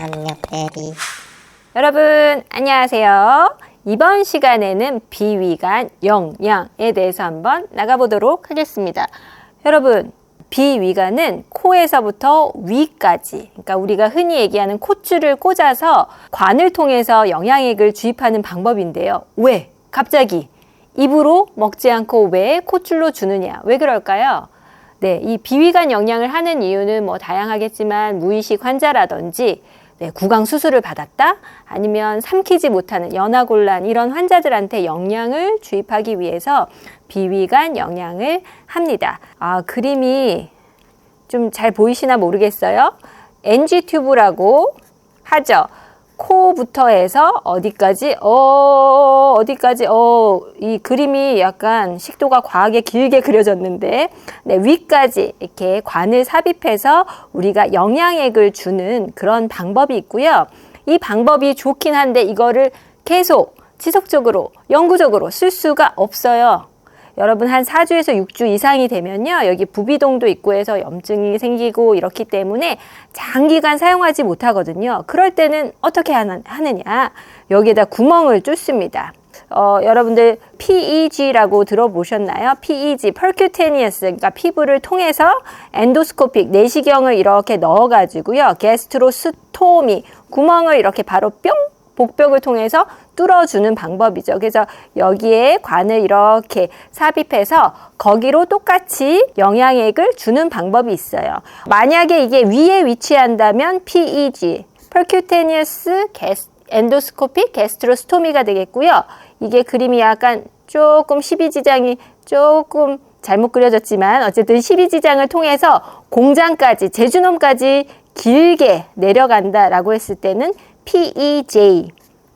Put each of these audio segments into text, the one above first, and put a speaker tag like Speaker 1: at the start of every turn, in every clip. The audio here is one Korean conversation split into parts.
Speaker 1: 압력대리.
Speaker 2: 여러분 안녕하세요. 이번 시간에는 비위간 영양에 대해서 한번 나가보도록 하겠습니다. 여러분 비위간은 코에서부터 위까지, 그러니까 우리가 흔히 얘기하는 콧줄을 꽂아서 관을 통해서 영양액을 주입하는 방법인데요. 왜? 갑자기 입으로 먹지 않고 왜 콧줄로 주느냐? 왜 그럴까요? 네, 이 비위간 영양을 하는 이유는 뭐 다양하겠지만 무의식 환자라든지 구강 수술을 받았다? 아니면 삼키지 못하는 연화곤란 이런 환자들한테 영양을 주입하기 위해서 비위간 영양을 합니다. 그림이 좀 잘 보이시나 모르겠어요. NG 튜브라고 하죠. 코부터 해서 어디까지? 이 그림이 약간 식도가 과하게 길게 그려졌는데, 위까지 이렇게 관을 삽입해서 우리가 영양액을 주는 그런 방법이 있고요. 이 방법이 좋긴 한데 이거를 계속 지속적으로 영구적으로 쓸 수가 없어요. 여러분 한 4주에서 6주 이상이 되면요, 여기 부비동도 있고 해서 염증이 생기고 이렇기 때문에 장기간 사용하지 못하거든요. 그럴 때는 어떻게 하느냐, 여기에다 구멍을 뚫습니다. 여러분들 PEG라고 들어보셨나요? PEG, percutaneous, 그러니까 피부를 통해서 엔도스코픽, 내시경을 이렇게 넣어가지고요, 게스트로스토미, 구멍을 이렇게 바로 뿅! 복벽을 통해서 뚫어주는 방법이죠. 그래서 여기에 관을 이렇게 삽입해서 거기로 똑같이 영양액을 주는 방법이 있어요. 만약에 이게 위에 위치한다면 PEG, percutaneous endoscopic gastrostomy가 되겠고요. 이게 그림이 약간 조금 12지장이 조금 잘못 그려졌지만 어쨌든 12지장을 통해서 공장까지, 제주놈까지 길게 내려간다라고 했을 때는 PEJ,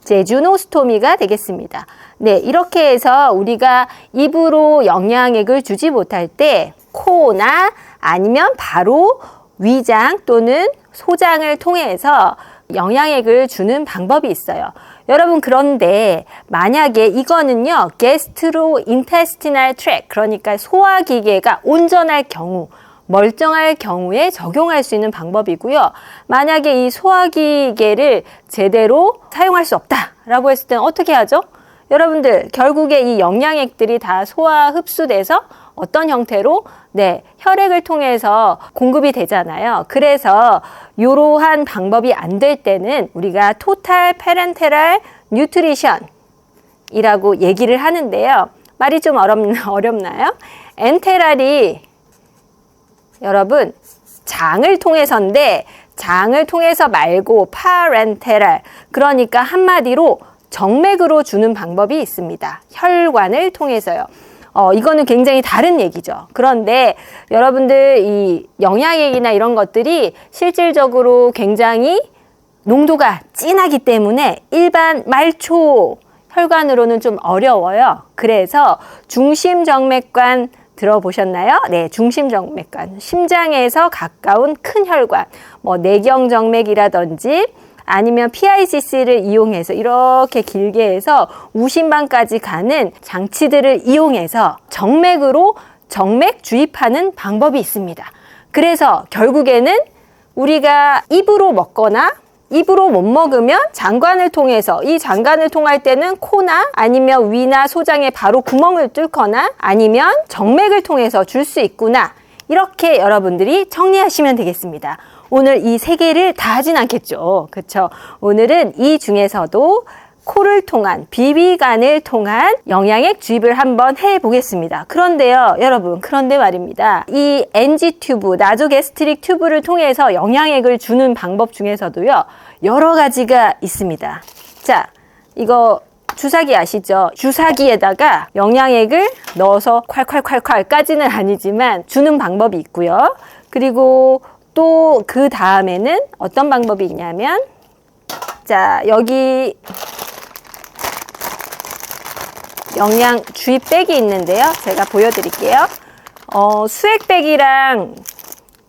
Speaker 2: 제주노스토미가 되겠습니다. 네, 이렇게 해서 우리가 입으로 영양액을 주지 못할 때 코나 아니면 바로 위장 또는 소장을 통해서 영양액을 주는 방법이 있어요. 여러분, 그런데 만약에 이거는요, gastrointestinal tract, 그러니까 소화기계가 온전할 경우, 멀쩡할 경우에 적용할 수 있는 방법이고요. 만약에 이 소화기계를 제대로 사용할 수 없다라고 했을 때는 어떻게 하죠? 여러분들, 결국에 이 영양액들이 다 소화 흡수돼서 어떤 형태로? 혈액을 통해서 공급이 되잖아요. 그래서 이러한 방법이 안 될 때는 우리가 토탈 페렌테랄 뉴트리션이라고 얘기를 하는데요. 말이 좀 어렵나요? 엔테랄이 여러분 장을 통해서인데, 장을 통해서 말고 파렌테랄, 그러니까 한마디로 정맥으로 주는 방법이 있습니다. 혈관을 통해서요. 이거는 굉장히 다른 얘기죠. 그런데 여러분들 이 영양액이나 이런 것들이 실질적으로 굉장히 농도가 진하기 때문에 일반 말초 혈관으로는 좀 어려워요. 그래서 중심정맥관 들어보셨나요? 네, 중심정맥관, 심장에서 가까운 큰 혈관, 뭐 내경정맥이라든지 아니면 PICC를 이용해서 이렇게 길게 해서 우심방까지 가는 장치들을 이용해서 정맥으로 정맥 주입하는 방법이 있습니다. 그래서 결국에는 우리가 입으로 먹거나 입으로 못 먹으면 장관을 통해서, 이 장관을 통할 때는 코나 아니면 위나 소장에 바로 구멍을 뚫거나 아니면 정맥을 통해서 줄 수 있구나, 이렇게 여러분들이 정리하시면 되겠습니다. 오늘 이 세 개를 다 하진 않겠죠. 그렇죠? 오늘은 이 중에서도 코를 통한, 비위간을 통한 영양액 주입을 한번 해보겠습니다. 그런데요, 여러분, 그런데 말입니다. 이 NG 튜브, 나조게스트릭 튜브를 통해서 영양액을 주는 방법 중에서도요, 여러 가지가 있습니다. 자, 이거 주사기 아시죠? 주사기에다가 영양액을 넣어서 콸콸콸콸까지는 아니지만 주는 방법이 있고요. 그리고 또 그 다음에는 어떤 방법이 있냐면, 자, 여기 영양 주입백이 있는데요. 제가 보여드릴게요. 수액백이랑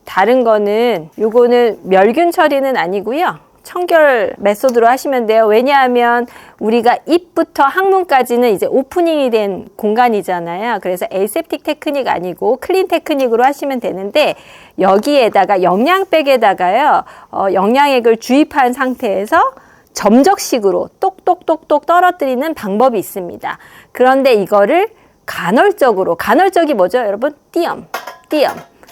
Speaker 2: 다른 거는, 요거는 멸균 처리는 아니고요. 청결 메소드로 하시면 돼요. 왜냐하면 우리가 입부터 항문까지는 이제 오프닝이 된 공간이잖아요. 그래서 에이셉틱 테크닉 아니고 클린 테크닉으로 하시면 되는데, 여기에다가 영양백에다가요, 영양액을 주입한 상태에서 점적식으로 똑똑똑똑 떨어뜨리는 방법이 있습니다. 그런데 이거를 간헐적이 뭐죠, 여러분? 띄엄.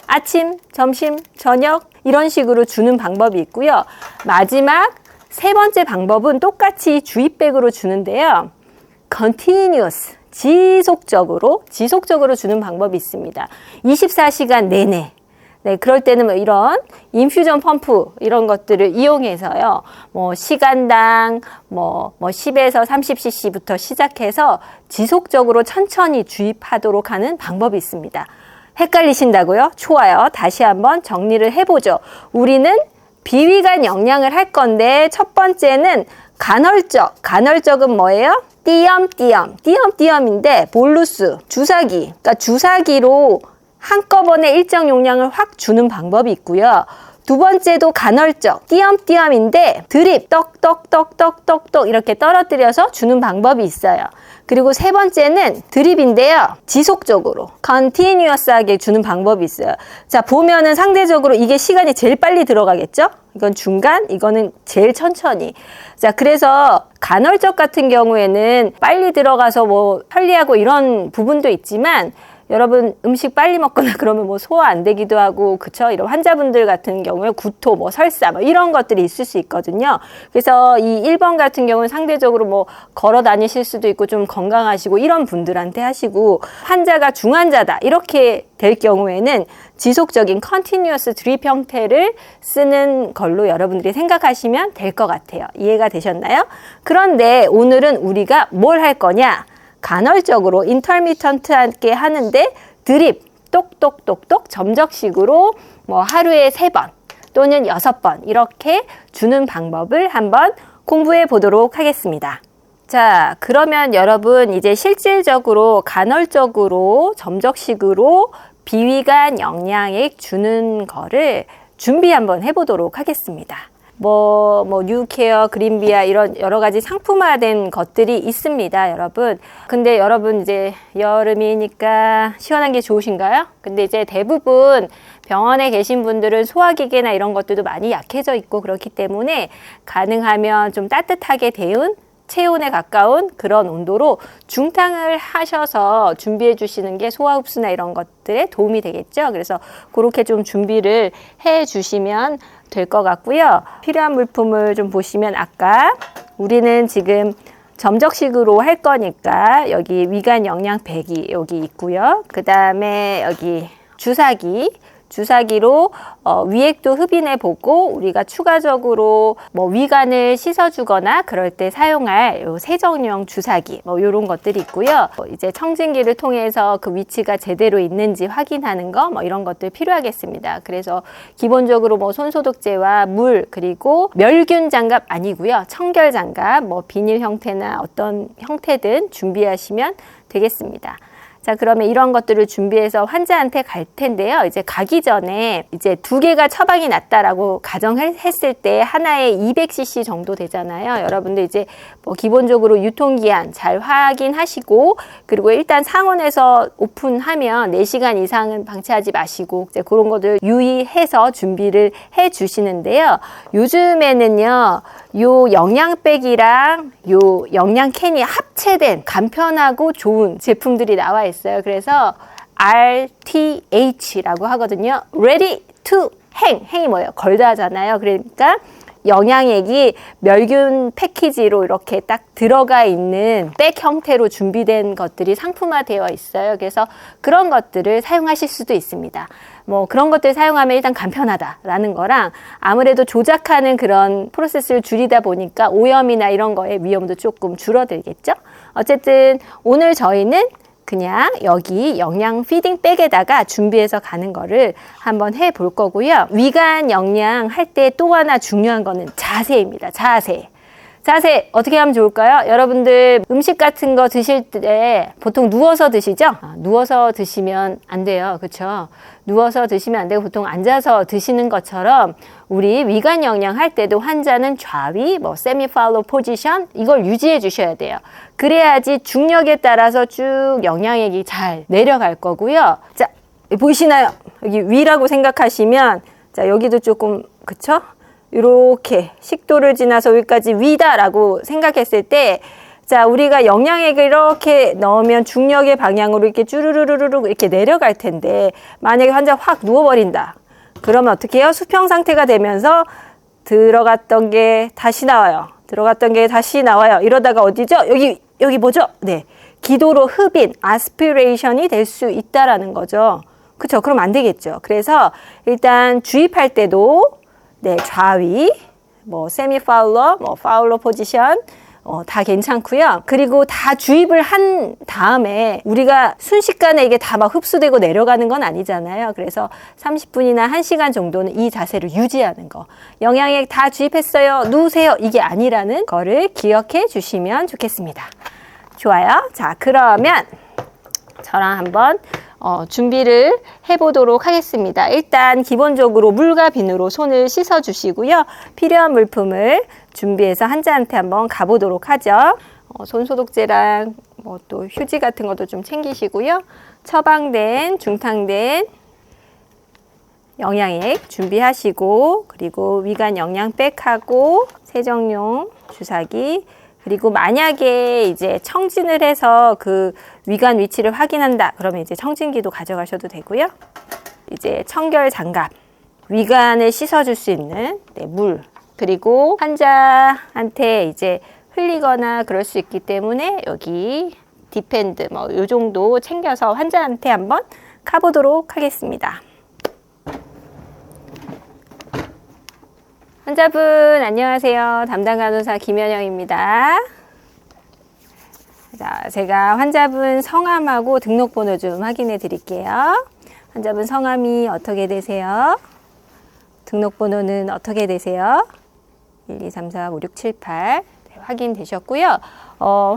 Speaker 2: 아침, 점심, 저녁 이런 식으로 주는 방법이 있고요. 마지막 세 번째 방법은 똑같이 주입백으로 주는데요. continuous, 지속적으로 주는 방법이 있습니다. 24시간 내내. 네, 그럴 때는 뭐 이런 인퓨전 펌프 이런 것들을 이용해서요. 뭐 시간당 뭐 10에서 30cc부터 시작해서 지속적으로 천천히 주입하도록 하는 방법이 있습니다. 헷갈리신다고요? 좋아요. 다시 한번 정리를 해보죠. 우리는 비위간 영양을 할 건데, 첫 번째는 간헐적은 뭐예요? 띄엄인데 볼루스, 주사기. 그러니까 주사기로 한꺼번에 일정 용량을 확 주는 방법이 있고요. 두 번째도 간헐적, 띄엄인데 드립, 떡떡 이렇게 떨어뜨려서 주는 방법이 있어요. 그리고 세 번째는 드립인데요. 지속적으로, continuous하게 주는 방법이 있어요. 자, 보면은 상대적으로 이게 시간이 제일 빨리 들어가겠죠? 이건 중간, 이거는 제일 천천히. 자, 그래서 간헐적 같은 경우에는 빨리 들어가서 뭐 편리하고 이런 부분도 있지만, 여러분 음식 빨리 먹거나 그러면 뭐 소화 안 되기도 하고, 그쵸? 이런 환자분들 같은 경우에 구토, 뭐 설사, 뭐 이런 것들이 있을 수 있거든요. 그래서 이 1번 같은 경우는 상대적으로 뭐 걸어 다니실 수도 있고 좀 건강하시고 이런 분들한테 하시고, 환자가 중환자다 이렇게 될 경우에는 지속적인 컨티뉴어스 드립 형태를 쓰는 걸로 여러분들이 생각하시면 될 것 같아요. 이해가 되셨나요? 그런데 오늘은 우리가 뭘 할 거냐? 간헐적으로 인터미턴트하게 하는데 드립, 똑똑똑똑 점적식으로 뭐 하루에 3번 또는 6번 이렇게 주는 방법을 한번 공부해 보도록 하겠습니다. 자, 그러면 여러분 이제 실질적으로 간헐적으로 점적식으로 비위간 영양액 주는 거를 준비 한번 해보도록 하겠습니다. 뉴케어, 그린비아 이런 여러 가지 상품화된 것들이 있습니다, 여러분. 근데 여러분 이제 여름이니까 시원한 게 좋으신가요? 근데 이제 대부분 병원에 계신 분들은 소화기계나 이런 것들도 많이 약해져 있고 그렇기 때문에 가능하면 좀 따뜻하게 데운 체온에 가까운 그런 온도로 중탕을 하셔서 준비해 주시는 게 소화 흡수나 이런 것들에 도움이 되겠죠. 그래서 그렇게 좀 준비를 해 주시면 될 것 같고요. 필요한 물품을 좀 보시면, 아까 우리는 지금 점적식으로 할 거니까 여기 위간 영양백이 여기 있고요. 그 다음에 여기 주사기로 위액도 흡인해 보고, 우리가 추가적으로 뭐 위간을 씻어주거나 그럴 때 사용할 요 세정용 주사기 뭐 이런 것들이 있고요. 이제 청진기를 통해서 그 위치가 제대로 있는지 확인하는 거 뭐 이런 것들 필요하겠습니다. 그래서 기본적으로 뭐 손소독제와 물, 그리고 멸균 장갑 아니고요, 청결 장갑, 뭐 비닐 형태나 어떤 형태든 준비하시면 되겠습니다. 자, 그러면 이런 것들을 준비해서 환자한테 갈 텐데요. 이제 가기 전에 이제 2개가 처방이 났다라고 가정했을 때 하나에 200cc 정도 되잖아요. 여러분들 이제 뭐 기본적으로 유통기한 잘 확인하시고, 그리고 일단 상온에서 오픈하면 4시간 이상은 방치하지 마시고 이제 그런 것들 유의해서 준비를 해 주시는데요. 요즘에는요, 요 영양백이랑 요 영양캔이 합체된 간편하고 좋은 제품들이 나와 있어요. 그래서 RTH라고 하거든요. Ready to hang. 행이 뭐예요? 걸다 하잖아요. 그러니까 영양액이 멸균 패키지로 이렇게 딱 들어가 있는 백 형태로 준비된 것들이 상품화되어 있어요. 그래서 그런 것들을 사용하실 수도 있습니다. 뭐 그런 것들 사용하면 일단 간편하다라는 거랑, 아무래도 조작하는 그런 프로세스를 줄이다 보니까 오염이나 이런 거에 위험도 조금 줄어들겠죠. 어쨌든 오늘 저희는 그냥 여기 영양 피딩 백에다가 준비해서 가는 거를 한번 해볼 거고요. 위간 영양 할 때 또 하나 중요한 거는 자세입니다. 자세 어떻게 하면 좋을까요? 여러분들 음식 같은 거 드실 때 보통 누워서 드시죠? 누워서 드시면 안 돼요. 그렇죠? 누워서 드시면 안 되고 보통 앉아서 드시는 것처럼 우리 위관 영양 할 때도 환자는 좌위, 세미 팔로우 포지션 이걸 유지해 주셔야 돼요. 그래야지 중력에 따라서 쭉 영양액이 잘 내려갈 거고요. 자, 보이시나요? 여기 위라고 생각하시면 자, 여기도 조금 그쵸? 이렇게 식도를 지나서 여기까지 위다라고 생각했을 때 자, 우리가 영양액을 이렇게 넣으면 중력의 방향으로 이렇게 쭈르르르르 이렇게 내려갈 텐데 만약에 환자 확 누워버린다. 그러면 어떻게 해요? 수평 상태가 되면서 들어갔던 게 다시 나와요. 들어갔던 게 다시 나와요. 이러다가 어디죠? 여기 뭐죠? 네. 기도로 흡인, 아스피레이션이 될 수 있다라는 거죠. 그쵸? 그럼 안 되겠죠. 그래서 일단 주입할 때도 네, 좌위, 세미 파울러, 파울러 포지션 다 괜찮고요. 그리고 다 주입을 한 다음에 우리가 순식간에 이게 다 막 흡수되고 내려가는 건 아니잖아요. 그래서 30분이나 1시간 정도는 이 자세를 유지하는 거. 영양액 다 주입했어요. 누우세요. 이게 아니라는 거를 기억해 주시면 좋겠습니다. 좋아요. 자, 그러면 저랑 한번 준비를 해보도록 하겠습니다. 일단 기본적으로 물과 비누로 손을 씻어 주시고요. 필요한 물품을 준비해서 환자한테 한번 가보도록 하죠. 손 소독제랑 또 휴지 같은 것도 좀 챙기시고요. 처방된 중탕된 영양액 준비하시고 그리고 위관 영양백하고 세정용 주사기 그리고 만약에 이제 청진을 해서 그 위관 위치를 확인한다. 그러면 이제 청진기도 가져가셔도 되고요. 이제 청결 장갑, 위관을 씻어줄 수 있는 물, 그리고 환자한테 이제 흘리거나 그럴 수 있기 때문에 여기 디펜드 요 정도 챙겨서 환자한테 한번 가보도록 하겠습니다. 환자분 안녕하세요. 담당 간호사 김현영입니다. 자, 제가 환자분 성함하고 등록번호 좀 확인해 드릴게요. 환자분 성함이 어떻게 되세요? 등록번호는 어떻게 되세요? 1, 2, 3, 4, 5, 6, 7, 8 네, 확인되셨고요.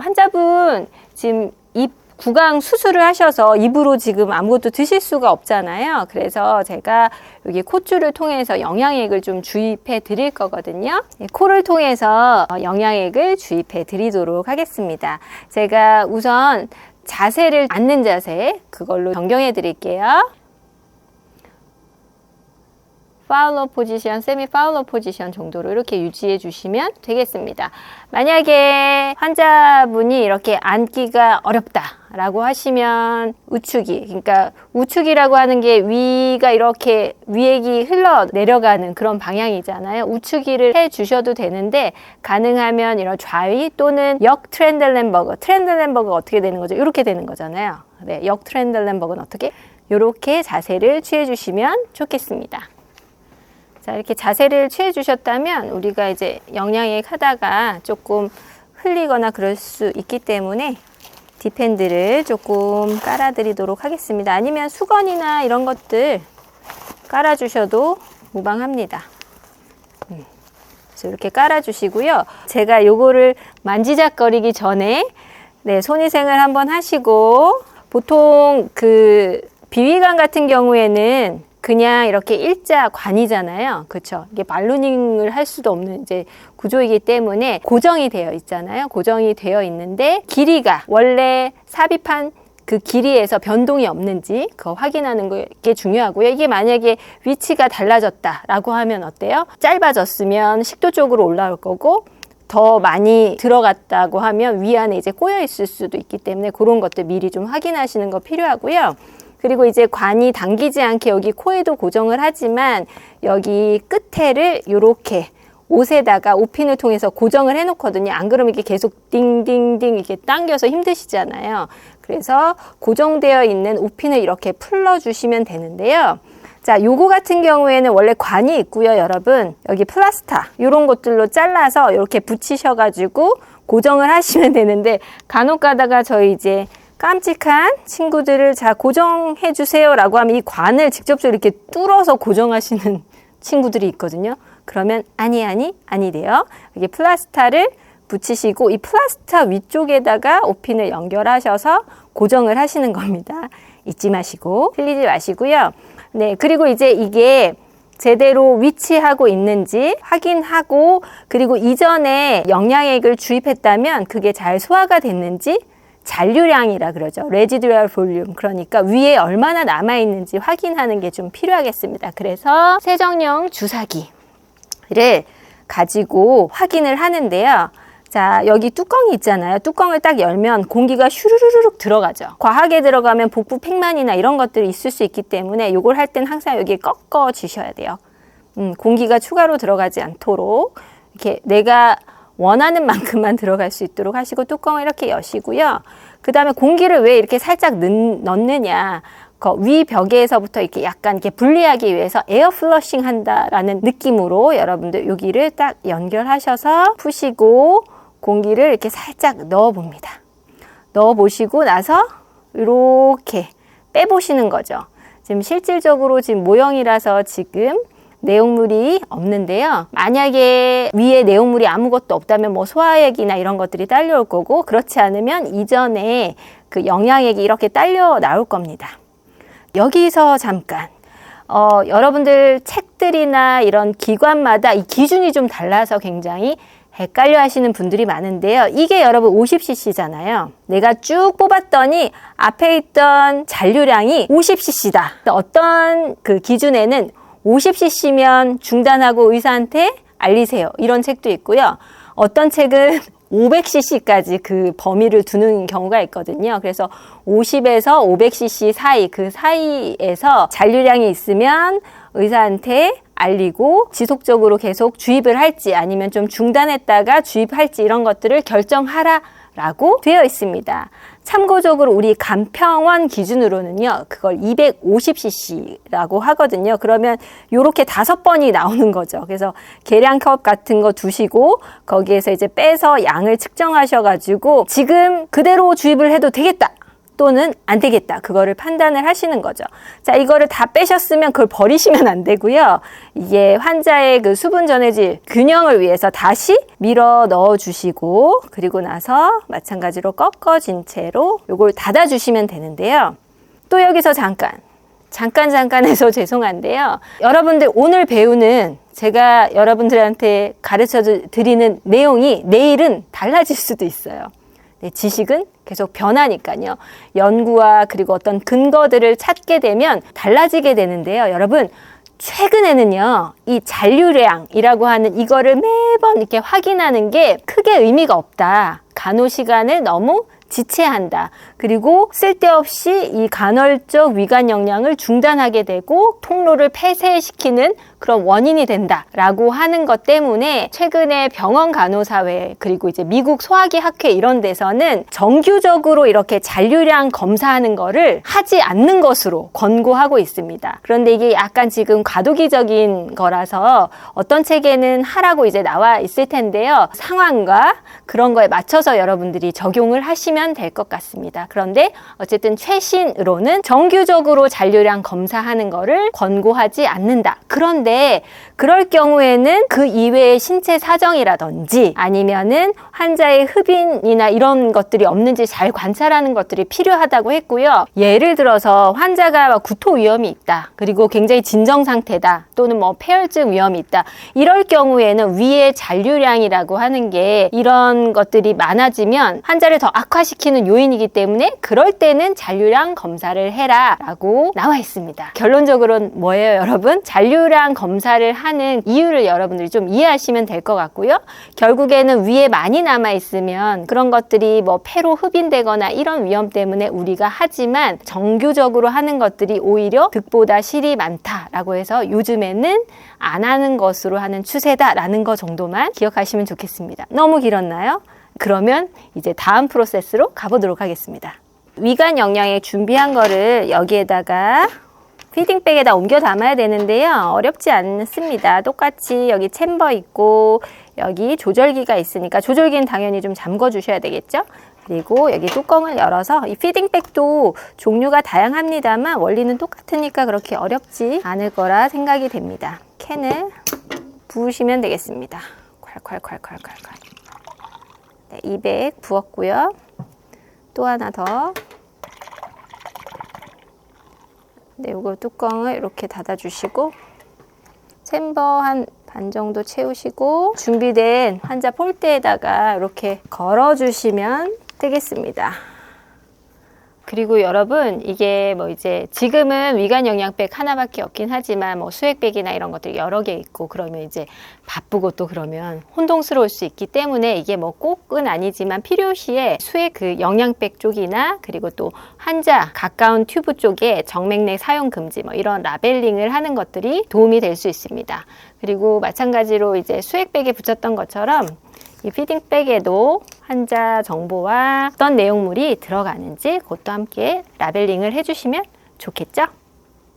Speaker 2: 환자분 지금 입 구강 수술을 하셔서 입으로 지금 아무것도 드실 수가 없잖아요. 그래서 제가 여기 콧줄을 통해서 영양액을 좀 주입해 드릴 거거든요. 코를 통해서 영양액을 주입해 드리도록 하겠습니다. 제가 우선 자세를 앉는 자세 그걸로 변경해 드릴게요. 파울러 포지션, 세미 파울러 포지션 정도로 이렇게 유지해 주시면 되겠습니다. 만약에 환자분이 이렇게 앉기가 어렵다라고 하시면 우측이, 그러니까 우측이라고 하는 게 위가 이렇게 위액이 흘러 내려가는 그런 방향이잖아요. 우측이를 해 주셔도 되는데 가능하면 이런 좌위 또는 역 트렌들렌버그, 트렌들렌버그가 어떻게 되는 거죠? 이렇게 되는 거잖아요. 네, 역 트렌들렌버그는 어떻게? 이렇게 자세를 취해 주시면 좋겠습니다. 자, 이렇게 자세를 취해 주셨다면 우리가 이제 영양액 하다가 조금 흘리거나 그럴 수 있기 때문에 디펜드를 조금 깔아 드리도록 하겠습니다. 아니면 수건이나 이런 것들 깔아 주셔도 무방합니다. 그래서 이렇게 깔아 주시고요. 제가 요거를 만지작거리기 전에 네, 손위생을 한번 하시고 보통 그 비위관 같은 경우에는 그냥 이렇게 일자 관이잖아요. 그렇죠? 이게 발로닝을 할 수도 없는 이제 구조이기 때문에 고정이 되어 있잖아요. 고정이 되어 있는데 길이가 원래 삽입한 그 길이에서 변동이 없는지 그거 확인하는 게 중요하고요. 이게 만약에 위치가 달라졌다라고 하면 어때요? 짧아졌으면 식도 쪽으로 올라올 거고 더 많이 들어갔다고 하면 위 안에 이제 꼬여 있을 수도 있기 때문에 그런 것들 미리 좀 확인하시는 거 필요하고요. 그리고 이제 관이 당기지 않게 여기 코에도 고정을 하지만 여기 끝에를 이렇게 옷에다가 옷핀을 통해서 고정을 해 놓거든요. 안 그러면 이게 계속 띵띵띵 이렇게 당겨서 힘드시잖아요. 그래서 고정되어 있는 옷핀을 이렇게 풀러 주시면 되는데요. 자, 요거 같은 경우에는 원래 관이 있고요, 여러분. 여기 플라스타 이런 것들로 잘라서 이렇게 붙이셔가지고 고정을 하시면 되는데 간혹 가다가 저희 이제 깜찍한 친구들을 자 고정해 주세요 라고 하면 이 관을 직접적으로 이렇게 뚫어서 고정하시는 친구들이 있거든요. 그러면 아니 돼요. 여기 플라스타를 붙이시고 이 플라스터 위쪽에다가 오핀을 연결하셔서 고정을 하시는 겁니다. 잊지 마시고 틀리지 마시고요. 네, 그리고 이제 이게 제대로 위치하고 있는지 확인하고 그리고 이전에 영양액을 주입했다면 그게 잘 소화가 됐는지 잔류량이라 그러죠. Residual volume. 그러니까 위에 얼마나 남아있는지 확인하는 게 좀 필요하겠습니다. 그래서 세정용 주사기를 가지고 확인을 하는데요. 자, 여기 뚜껑이 있잖아요. 뚜껑을 딱 열면 공기가 슈르르륵 들어가죠. 과하게 들어가면 복부 팽만이나 이런 것들이 있을 수 있기 때문에 이걸 할 땐 항상 여기 꺾어 주셔야 돼요. 공기가 추가로 들어가지 않도록 이렇게 내가 원하는 만큼만 들어갈 수 있도록 하시고 뚜껑을 이렇게 여시고요. 그 다음에 공기를 왜 이렇게 살짝 넣느냐. 그 위 벽에서부터 이렇게 약간 이렇게 분리하기 위해서 에어 플러싱 한다라는 느낌으로 여러분들 여기를 딱 연결하셔서 푸시고 공기를 이렇게 살짝 넣어 봅니다. 넣어 보시고 나서 이렇게 빼보시는 거죠. 지금 실질적으로 지금 모형이라서 지금 내용물이 없는데요. 만약에 위에 내용물이 아무것도 없다면 뭐 소화액이나 이런 것들이 딸려올 거고 그렇지 않으면 이전에 그 영양액이 이렇게 딸려 나올 겁니다. 여기서 잠깐 여러분들 책들이나 이런 기관마다 이 기준이 좀 달라서 굉장히 헷갈려 하시는 분들이 많은데요. 이게 여러분 50cc잖아요. 내가 쭉 뽑았더니 앞에 있던 잔류량이 50cc다. 어떤 그 기준에는 50cc면 중단하고 의사한테 알리세요. 이런 책도 있고요. 어떤 책은 500cc까지 그 범위를 두는 경우가 있거든요. 그래서 50에서 500cc 사이, 그 사이에서 잔류량이 있으면 의사한테 알리고 지속적으로 계속 주입을 할지 아니면 좀 중단했다가 주입할지 이런 것들을 결정하라라고 되어 있습니다. 참고적으로 우리 간평원 기준으로는요, 그걸 250cc라고 하거든요. 그러면 요렇게 5번이 나오는 거죠. 그래서 계량컵 같은 거 두시고 거기에서 이제 빼서 양을 측정하셔가지고 지금 그대로 주입을 해도 되겠다. 또는 안 되겠다. 그거를 판단을 하시는 거죠. 자, 이거를 다 빼셨으면 그걸 버리시면 안 되고요. 이게 환자의 그 수분 전해질 균형을 위해서 다시 밀어 넣어 주시고 그리고 나서 마찬가지로 꺾어진 채로 요걸 닫아 주시면 되는데요. 또 여기서 잠깐 해서 죄송한데요. 여러분들 오늘 배우는 제가 여러분들한테 가르쳐 드리는 내용이 내일은 달라질 수도 있어요. 네, 지식은 계속 변하니까요. 연구와 그리고 어떤 근거들을 찾게 되면 달라지게 되는데요. 여러분, 최근에는요, 이 잔류량이라고 하는 이거를 매번 이렇게 확인하는 게 크게 의미가 없다. 간호 시간을 너무 지체한다. 그리고 쓸데없이 이 간헐적 위관 영양을 중단하게 되고 통로를 폐쇄시키는 그런 원인이 된다라고 하는 것 때문에 최근에 병원 간호사회 그리고 이제 미국 소화기 학회 이런 데서는 정규적으로 이렇게 잔류량 검사하는 거를 하지 않는 것으로 권고하고 있습니다. 그런데 이게 약간 지금 과도기적인 거라서 어떤 책에는 하라고 이제 나와 있을 텐데요. 상황과 그런 거에 맞춰서 여러분들이 적용을 하시면 될 것 같습니다. 그런데 어쨌든 최신으로는 정규적으로 잔류량 검사하는 거를 권고하지 않는다. 그런데 그럴 경우에는 그 이외의 신체 사정이라든지 아니면은 환자의 흡인이나 이런 것들이 없는지 잘 관찰하는 것들이 필요하다고 했고요. 예를 들어서 환자가 구토 위험이 있다. 그리고 굉장히 진정 상태다. 또는 뭐 폐혈증 위험이 있다. 이럴 경우에는 위의 잔류량이라고 하는 게 이런 것들이 많아지면 환자를 더 악화시키는 요인이기 때문에 그럴 때는 잔류량 검사를 해라 라고 나와 있습니다. 결론적으로는 뭐예요, 여러분? 잔류량 검사를 하는 이유를 여러분들이 좀 이해하시면 될 것 같고요. 결국에는 위에 많이 남아 있으면 그런 것들이 뭐 폐로 흡인되거나 이런 위험 때문에 우리가 하지만 정규적으로 하는 것들이 오히려 득보다 실이 많다라고 해서 요즘에는 안 하는 것으로 하는 추세다라는 거 정도만 기억하시면 좋겠습니다. 너무 길었나요? 그러면 이제 다음 프로세스로 가보도록 하겠습니다. 위관 영양액 준비한 거를 여기에다가 피딩백에다 옮겨 담아야 되는데요. 어렵지 않습니다. 똑같이 여기 챔버 있고 여기 조절기가 있으니까 조절기는 당연히 좀 잠궈 주셔야 되겠죠. 그리고 여기 뚜껑을 열어서 이 피딩백도 종류가 다양합니다만 원리는 똑같으니까 그렇게 어렵지 않을 거라 생각이 됩니다. 캔을 부으시면 되겠습니다. 콸콸콸콸콸콸. 네, 200 부었고요. 또 하나 더. 네, 이거 뚜껑을 이렇게 닫아주시고 챔버 한 반 정도 채우시고 준비된 환자 폴대에다가 이렇게 걸어주시면 되겠습니다. 그리고 여러분, 이게 뭐 이제 지금은 위관 영양백 하나밖에 없긴 하지만 뭐 수액백이나 이런 것들이 여러 개 있고 그러면 이제 바쁘고 또 그러면 혼동스러울 수 있기 때문에 이게 뭐 꼭은 아니지만 필요시에 수액 그 영양백 쪽이나 그리고 또 환자 가까운 튜브 쪽에 정맥내 사용 금지 뭐 이런 라벨링을 하는 것들이 도움이 될 수 있습니다. 그리고 마찬가지로 이제 수액백에 붙였던 것처럼 이 피딩백에도 환자 정보와 어떤 내용물이 들어가는지 그것도 함께 라벨링을 해주시면 좋겠죠?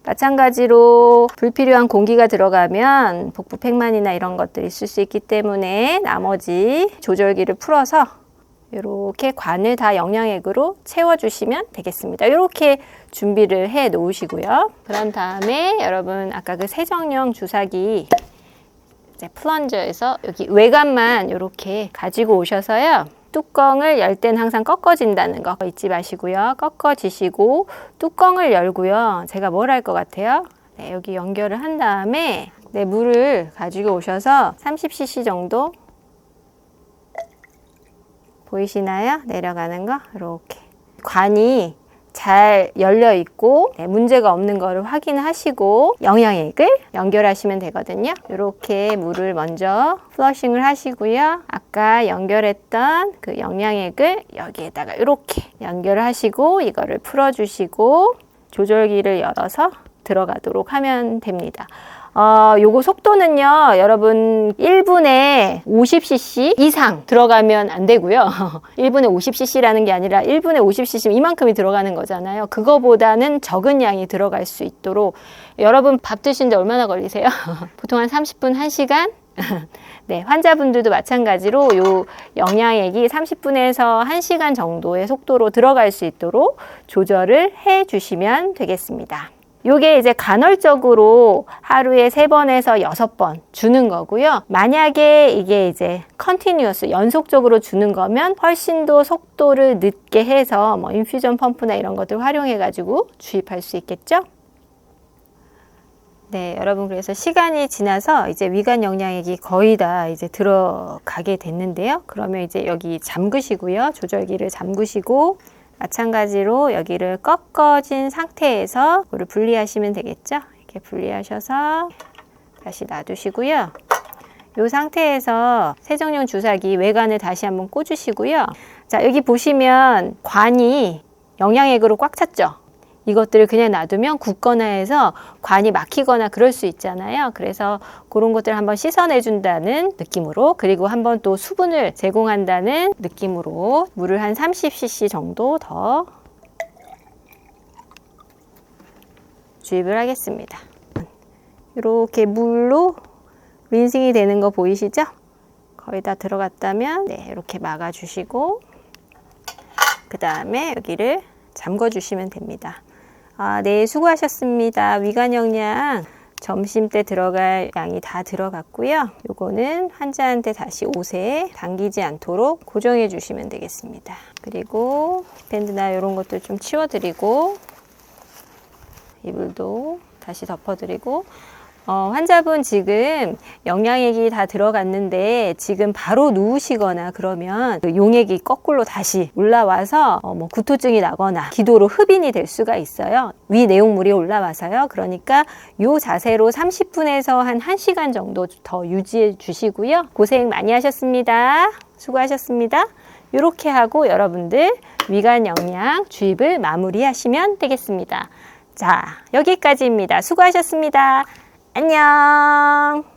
Speaker 2: 마찬가지로 불필요한 공기가 들어가면 복부 팽만이나 이런 것들이 있을 수 있기 때문에 나머지 조절기를 풀어서 이렇게 관을 다 영양액으로 채워주시면 되겠습니다. 이렇게 준비를 해 놓으시고요. 그런 다음에 여러분 아까 그 세정용 주사기 플런저에서 여기 외관만 이렇게 가지고 오셔서요. 뚜껑을 열 땐 항상 꺾어진다는 거 잊지 마시고요. 꺾어지시고 뚜껑을 열고요. 제가 뭘 할 것 같아요? 네, 여기 연결을 한 다음에 네, 물을 가지고 오셔서 30cc 정도 보이시나요? 내려가는 거 이렇게 관이 잘 열려 있고 문제가 없는 거를 확인하시고 영양액을 연결하시면 되거든요. 이렇게 물을 먼저 플러싱을 하시고요. 아까 연결했던 그 영양액을 여기에다가 이렇게 연결을 하시고 이거를 풀어주시고 조절기를 열어서 들어가도록 하면 됩니다. 요거 속도는요, 여러분 1분에 50cc 이상 들어가면 안 되고요. 1분에 50cc라는 게 아니라 1분에 50cc 이만큼이 들어가는 거잖아요. 그거보다는 적은 양이 들어갈 수 있도록 여러분 밥 드신 지 얼마나 걸리세요? 보통 한 30분, 1시간? 네, 환자분들도 마찬가지로 요 영양액이 30분에서 1시간 정도의 속도로 들어갈 수 있도록 조절을 해 주시면 되겠습니다. 요게 이제 간헐적으로 하루에 3번에서 6번 주는 거고요. 만약에 이게 이제 컨티뉴어스 연속적으로 주는 거면 훨씬 더 속도를 늦게 해서 뭐 인퓨전 펌프나 이런 것들 활용해 가지고 주입할 수 있겠죠. 네, 여러분 그래서 시간이 지나서 이제 위관 영양액이 거의 다 이제 들어가게 됐는데요. 그러면 이제 여기 잠그시고요. 조절기를 잠그시고 마찬가지로 여기를 꺾어진 상태에서 이거를 분리하시면 되겠죠. 이렇게 분리하셔서 다시 놔두시고요. 이 상태에서 세정용 주사기 외관을 다시 한번 꽂으시고요. 자, 여기 보시면 관이 영양액으로 꽉 찼죠. 이것들을 그냥 놔두면 굳거나 해서 관이 막히거나 그럴 수 있잖아요. 그래서 그런 것들을 한번 씻어내준다는 느낌으로, 그리고 한번 또 수분을 제공한다는 느낌으로 물을 한 30cc 정도 더 주입을 하겠습니다. 이렇게 물로 린싱이 되는 거 보이시죠? 거의 다 들어갔다면 네, 이렇게 막아주시고 그 다음에 여기를 잠궈주시면 됩니다. 네, 수고하셨습니다. 위관 영양 점심 때 들어갈 양이 다 들어갔고요. 요거는 환자한테 다시 옷에 당기지 않도록 고정해 주시면 되겠습니다. 그리고 밴드나 이런 것들 좀 치워드리고 이불도 다시 덮어드리고 환자분 지금 영양액이 다 들어갔는데 지금 바로 누우시거나 그러면 그 용액이 거꾸로 다시 올라와서 뭐 구토증이 나거나 기도로 흡인이 될 수가 있어요. 위 내용물이 올라와서요. 그러니까 이 자세로 30분에서 한 1시간 정도 더 유지해 주시고요. 고생 많이 하셨습니다. 수고하셨습니다. 이렇게 하고 여러분들 위관 영양 주입을 마무리하시면 되겠습니다. 자, 여기까지입니다. 수고하셨습니다. 안녕.